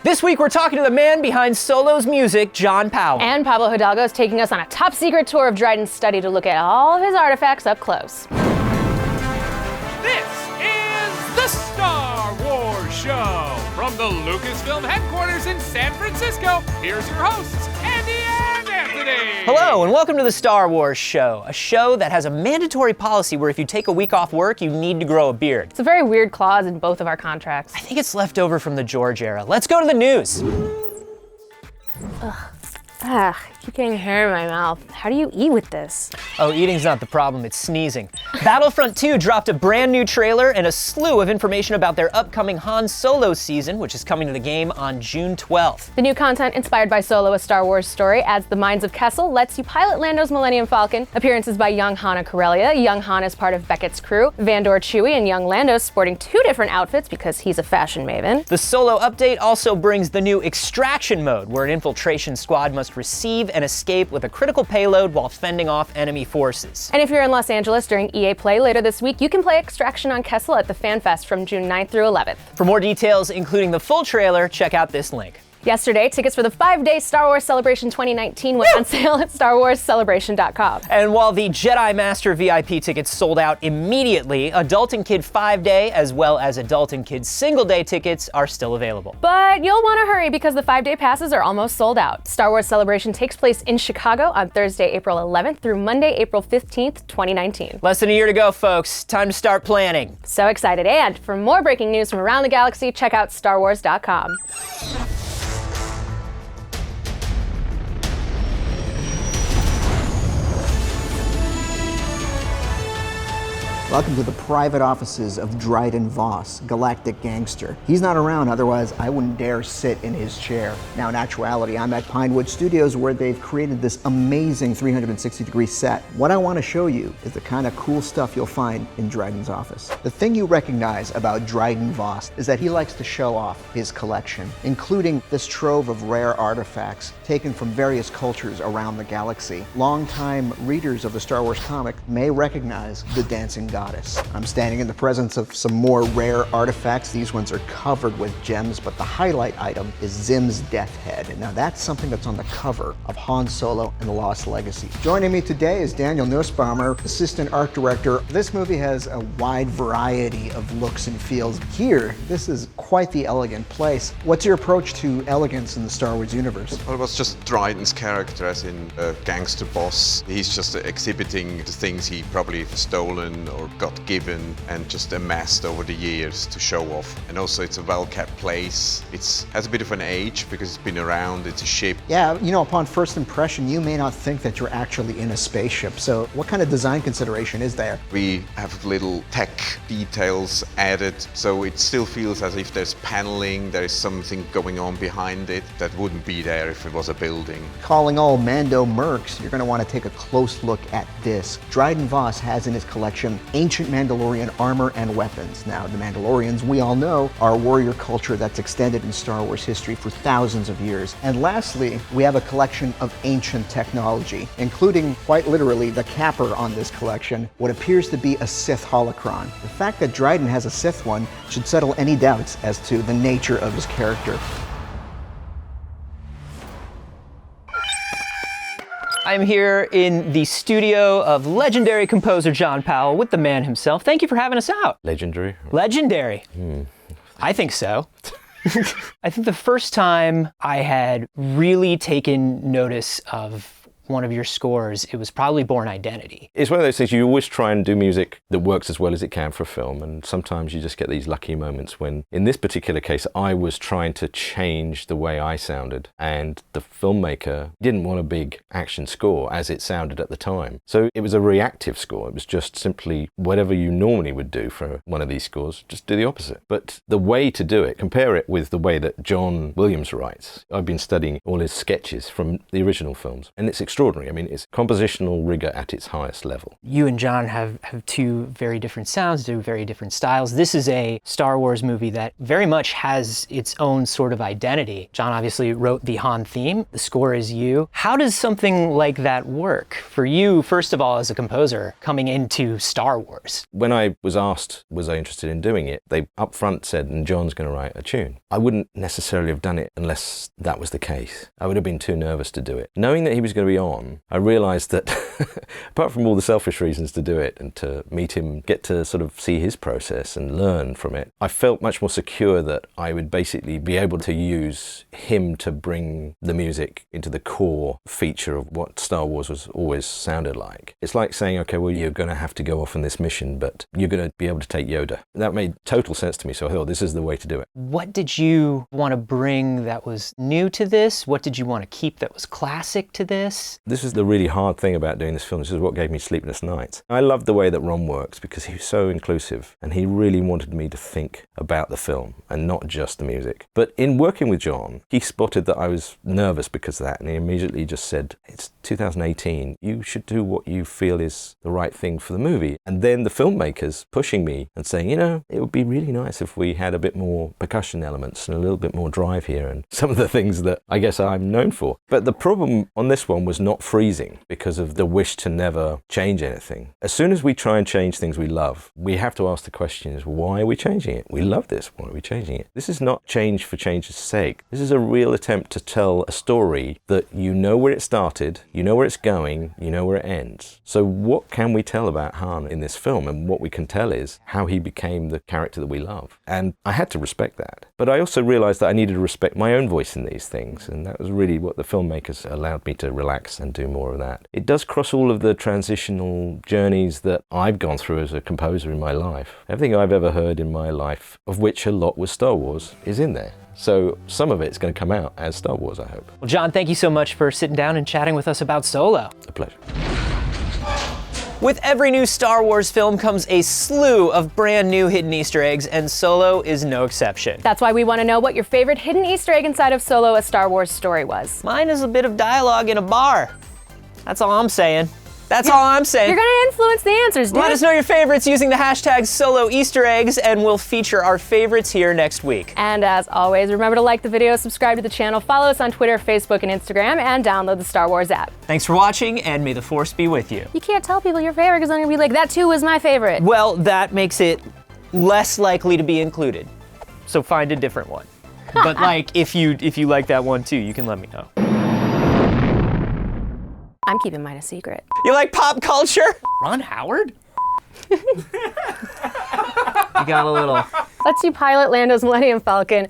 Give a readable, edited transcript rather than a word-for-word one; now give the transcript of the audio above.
This week we're talking to the man behind Solo's music, John Powell. And Pablo Hidalgo is taking us on a top secret tour of Dryden's study to look at all of his artifacts up close. This is the Star Wars Show from the Lucasfilm headquarters in San Francisco. Here's your hosts, Andy and Anthony. Hello and welcome to the Star Wars Show, a show that has a mandatory policy where if you take a week off work, you need to grow a beard. It's a very weird clause in both of our contracts. I think it's left over from the George era. Let's go to the news. I keep getting hair in my mouth. How do you eat with this? Oh, eating's not the problem, it's sneezing. Battlefront 2 dropped a brand new trailer and a slew of information about their upcoming Han Solo season, which is coming to the game on June 12th. The new content inspired by Solo, a Star Wars story, adds the Mines of Kessel, lets you pilot Lando's Millennium Falcon, appearances by young Han and Corellia. Young Han is part of Beckett's crew, Vandor Chewie and young Lando sporting two different outfits because he's a fashion maven. The Solo update also brings the new Extraction mode, where an infiltration squad must receive and escape with a critical payload while fending off enemy forces. And if you're in Los Angeles during EA Play later this week, you can play Extraction on Kessel at the Fan Fest from June 9th through 11th. For more details, including the full trailer, check out this link. Yesterday, tickets for the 5-day Star Wars Celebration 2019 went on sale at StarWarsCelebration.com. And while the Jedi Master VIP tickets sold out immediately, Adult and Kid 5-day as well as Adult and Kid single-day tickets are still available. But you'll want to hurry because the 5-day passes are almost sold out. Star Wars Celebration takes place in Chicago on Thursday, April 11th through Monday, April 15th, 2019. Less than a year to go, folks. Time to start planning. So excited. And for more breaking news from around the galaxy, check out StarWars.com. Welcome to the private offices of Dryden Vos, galactic gangster. He's not around, otherwise I wouldn't dare sit in his chair. Now in actuality, I'm at Pinewood Studios where they've created this amazing 360-degree set. What I want to show you is the kind of cool stuff you'll find in Dryden's office. The thing you recognize about Dryden Vos is that he likes to show off his collection, including this trove of rare artifacts taken from various cultures around the galaxy. Longtime readers of the Star Wars comic may recognize the dancing goddess. I'm standing in the presence of some more rare artifacts. These ones are covered with gems, but the highlight item is Zim's death head. And now that's something that's on the cover of Han Solo and the Lost Legacy. Joining me today is Daniel Nussbaumer, assistant art director. This movie has a wide variety of looks and feels. Here, this is quite the elegant place. What's your approach to elegance in the Star Wars universe? Well, it was just Dryden's character as in a gangster boss. He's just exhibiting the things he probably stolen or got given and just amassed over the years to show off. And also it's a well-kept place. It has a bit of an age because it's been around, it's a ship. Yeah, you know, upon first impression, you may not think that you're actually in a spaceship. So what kind of design consideration is there? We have little tech details added, so it still feels as if there's paneling, there is something going on behind it that wouldn't be there if it was a building. Calling all Mando mercs, you're going to want to take a close look at this. Dryden Vos has in his collection ancient Mandalorian armor and weapons. Now, the Mandalorians, we all know, are a warrior culture that's extended in Star Wars history for thousands of years. And lastly, we have a collection of ancient technology, including, quite literally, the capper on this collection, what appears to be a Sith holocron. The fact that Dryden has a Sith one should settle any doubts as to the nature of his character. I'm here in the studio of legendary composer John Powell with the man himself. Thank you for having us out. Legendary? Legendary. I think so. I think the first time I had really taken notice of one of your scores, it was probably Born Identity. It's one of those things, you always try and do music that works as well as it can for a film, and sometimes you just get these lucky moments when, in this particular case, I was trying to change the way I sounded, and the filmmaker didn't want a big action score as it sounded at the time. So it was a reactive score. It was just simply whatever you normally would do for one of these scores, just do the opposite. But the way to do it, compare it with the way that John Williams writes. I've been studying all his sketches from the original films, and it's extraordinary extraordinary. I mean, it's compositional rigor at its highest level. You and John have two very different sounds, two very different styles. This is a Star Wars movie that very much has its own sort of identity. John obviously wrote the Han theme. The score is you. How does something like that work for you, first of all, as a composer, coming into Star Wars? When I was asked, was I interested in doing it, they up front said, and John's going to write a tune. I wouldn't necessarily have done it unless that was the case. I would have been too nervous to do it. Knowing that he was going to be on, I realized that apart from all the selfish reasons to do it and to meet him, get to sort of see his process and learn from it, I felt much more secure that I would basically be able to use him to bring the music into the core feature of what Star Wars was always sounded like. It's like saying, okay, well, you're going to have to go off on this mission, but you're going to be able to take Yoda. That made total sense to me, so I thought this is the way to do it. What did you want to bring that was new to this? What did you want to keep that was classic to this? This is the really hard thing about doing this film. This is what gave me sleepless nights. I love the way that Ron works because he was so inclusive and he really wanted me to think about the film and not just the music. But in working with John, he spotted that I was nervous because of that, and he immediately just said, it's 2018, you should do what you feel is the right thing for the movie. And then the filmmakers pushing me and saying, you know, it would be really nice if we had a bit more percussion elements and a little bit more drive here and some of the things that I guess I'm known for. But the problem on this one was not freezing because of the wish to never change anything. As soon as we try and change things we love, we have to ask the question is, why are we changing it? We love this, why are we changing it? This is not change for change's sake. This is a real attempt to tell a story that you know where it started, you know where it's going, you know where it ends. So what can we tell about Han in this film? And what we can tell is how he became the character that we love. And I had to respect that. But I also realized that I needed to respect my own voice in these things. And that was really what the filmmakers allowed me to relax and do more of that. It does cross all of the transitional journeys that I've gone through as a composer in my life. Everything I've ever heard in my life, of which a lot was Star Wars, is in there. So some of it's going to come out as Star Wars, I hope. Well, John, thank you so much for sitting down and chatting with us about Solo. A pleasure. With every new Star Wars film comes a slew of brand new hidden Easter eggs, and Solo is no exception. That's why we want to know what your favorite hidden Easter egg inside of Solo: A Star Wars Story was. Mine is a bit of dialogue in a bar. That's all I'm saying. That's all I'm saying. You're gonna influence the answers, dude. Let us know your favorites using the hashtag #SoloEasterEggs, and we'll feature our favorites here next week. And as always, remember to like the video, subscribe to the channel, follow us on Twitter, Facebook, and Instagram, and download the Star Wars app. Thanks for watching, and may the Force be with you. You can't tell people your favorite because I'm gonna be like, that too was my favorite. Well, that makes it less likely to be included. So find a different one. But like, if you like that one too, you can let me know. I'm keeping mine a secret. You like pop culture? Ron Howard? You got a little. Let's see pilot Lando's Millennium Falcon.